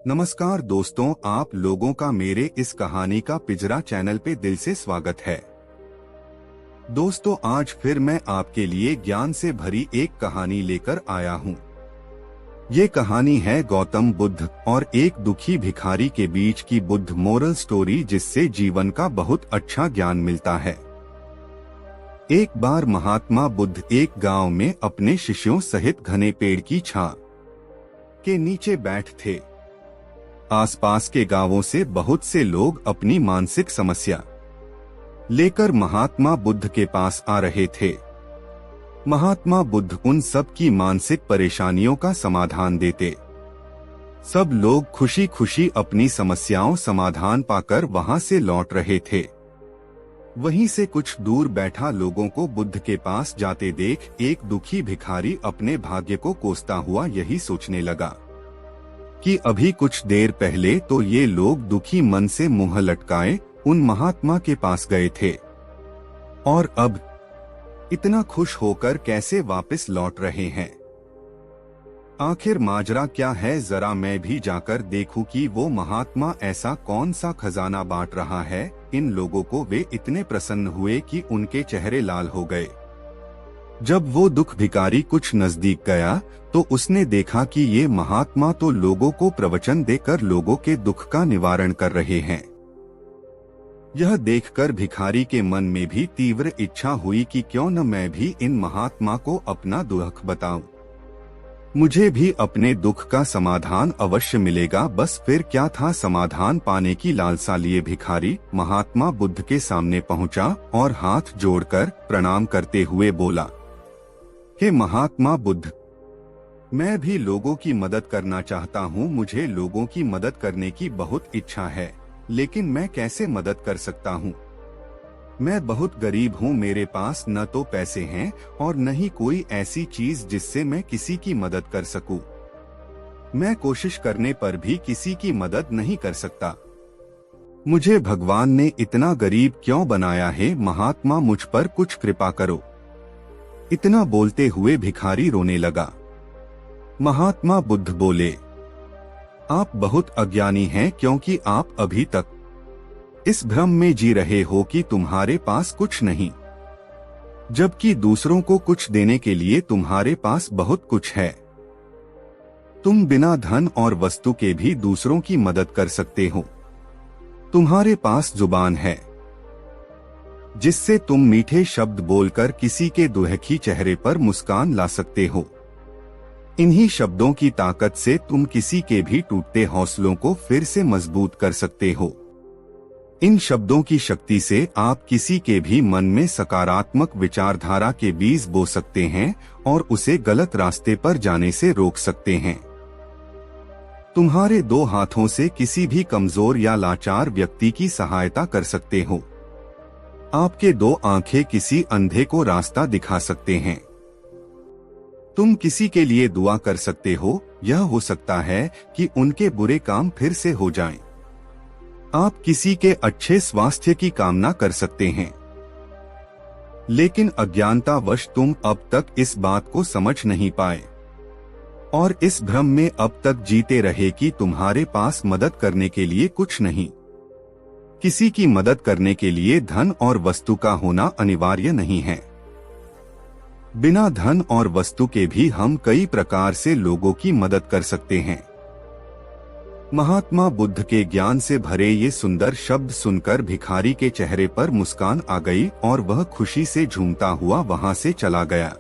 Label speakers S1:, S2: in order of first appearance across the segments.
S1: नमस्कार दोस्तों, आप लोगों का मेरे इस कहानी का पिंजरा चैनल पे दिल से स्वागत है। दोस्तों, आज फिर मैं आपके लिए ज्ञान से भरी एक कहानी लेकर आया हूँ। ये कहानी है गौतम बुद्ध और एक दुखी भिखारी के बीच की बुद्ध मोरल स्टोरी, जिससे जीवन का बहुत अच्छा ज्ञान मिलता है। एक बार महात्मा बुद्ध एक गांव में अपने शिष्यों सहित घने पेड़ की छां के नीचे बैठ थे। आसपास के गांवों से बहुत से लोग अपनी मानसिक समस्या लेकर महात्मा बुद्ध के पास आ रहे थे। महात्मा बुद्ध उन सब की मानसिक परेशानियों का समाधान देते। सब लोग खुशी खुशी अपनी समस्याओं समाधान पाकर वहां से लौट रहे थे। वहीं से कुछ दूर बैठा लोगों को बुद्ध के पास जाते देख एक दुखी भिखारी अपने भाग्य को कोसता हुआ यही सोचने लगा कि अभी कुछ देर पहले तो ये लोग दुखी मन से मुंह लटकाए उन महात्मा के पास गए थे, और अब इतना खुश होकर कैसे वापस लौट रहे हैं। आखिर माजरा क्या है, जरा मैं भी जाकर देखूं कि वो महात्मा ऐसा कौन सा खजाना बांट रहा है। इन लोगों को वे इतने प्रसन्न हुए कि उनके चेहरे लाल हो गए। जब वो दुख भिखारी कुछ नजदीक गया तो उसने देखा कि ये महात्मा तो लोगों को प्रवचन देकर लोगों के दुख का निवारण कर रहे हैं। यह देखकर भिखारी के मन में भी तीव्र इच्छा हुई कि क्यों न मैं भी इन महात्मा को अपना दुख बताऊं। मुझे भी अपने दुख का समाधान अवश्य मिलेगा। बस फिर क्या था, समाधान पाने की लालसा लिए भिखारी महात्मा बुद्ध के सामने पहुंचा और हाथ जोड़कर प्रणाम करते हुए बोला, हे महात्मा बुद्ध, मैं भी लोगों की मदद करना चाहता हूँ। मुझे लोगों की मदद करने की बहुत इच्छा है, लेकिन मैं कैसे मदद कर सकता हूँ? मैं बहुत गरीब हूँ, मेरे पास न तो पैसे हैं और न ही कोई ऐसी चीज जिससे मैं किसी की मदद कर सकूं। मैं कोशिश करने पर भी किसी की मदद नहीं कर सकता। मुझे भगवान ने इतना गरीब क्यों बनाया है? महात्मा, मुझ पर कुछ कृपा करो। इतना बोलते हुए भिखारी रोने लगा। महात्मा बुद्ध बोले, आप बहुत अज्ञानी हैं, क्योंकि आप अभी तक इस भ्रम में जी रहे हो कि तुम्हारे पास कुछ नहीं, जबकि दूसरों को कुछ देने के लिए तुम्हारे पास बहुत कुछ है। तुम बिना धन और वस्तु के भी दूसरों की मदद कर सकते हो। तुम्हारे पास जुबान है, जिससे तुम मीठे शब्द बोलकर किसी के दुखी चेहरे पर मुस्कान ला सकते हो। इन्हीं शब्दों की ताकत से तुम किसी के भी टूटते हौसलों को फिर से मजबूत कर सकते हो। इन शब्दों की शक्ति से आप किसी के भी मन में सकारात्मक विचारधारा के बीज बो सकते हैं और उसे गलत रास्ते पर जाने से रोक सकते हैं। तुम्हारे दो हाथों से किसी भी कमजोर या लाचार व्यक्ति की सहायता कर सकते हो। आपके दो आंखें किसी अंधे को रास्ता दिखा सकते हैं। तुम किसी के लिए दुआ कर सकते हो। यह हो सकता है कि उनके बुरे काम फिर से हो जाएं। आप किसी के अच्छे स्वास्थ्य की कामना कर सकते हैं, लेकिन अज्ञानतावश तुम अब तक इस बात को समझ नहीं पाए और इस भ्रम में अब तक जीते रहे कि तुम्हारे पास मदद करने के लिए कुछ नहीं। किसी की मदद करने के लिए धन और वस्तु का होना अनिवार्य नहीं है। बिना धन और वस्तु के भी हम कई प्रकार से लोगों की मदद कर सकते हैं। महात्मा बुद्ध के ज्ञान से भरे ये सुंदर शब्द सुनकर भिखारी के चेहरे पर मुस्कान आ गई और वह खुशी से झूमता हुआ वहां से चला गया।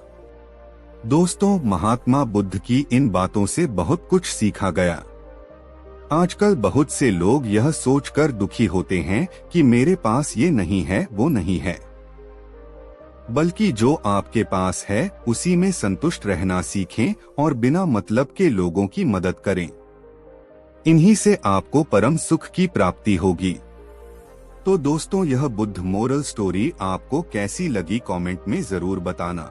S1: दोस्तों, महात्मा बुद्ध की इन बातों से बहुत कुछ सीखा गया। आजकल बहुत से लोग यह सोचकर दुखी होते हैं कि मेरे पास ये नहीं है, वो नहीं है, बल्कि जो आपके पास है उसी में संतुष्ट रहना सीखें और बिना मतलब के लोगों की मदद करें। इन्हीं से आपको परम सुख की प्राप्ति होगी। तो दोस्तों, यह बुद्ध मोरल स्टोरी आपको कैसी लगी कमेंट में जरूर बताना।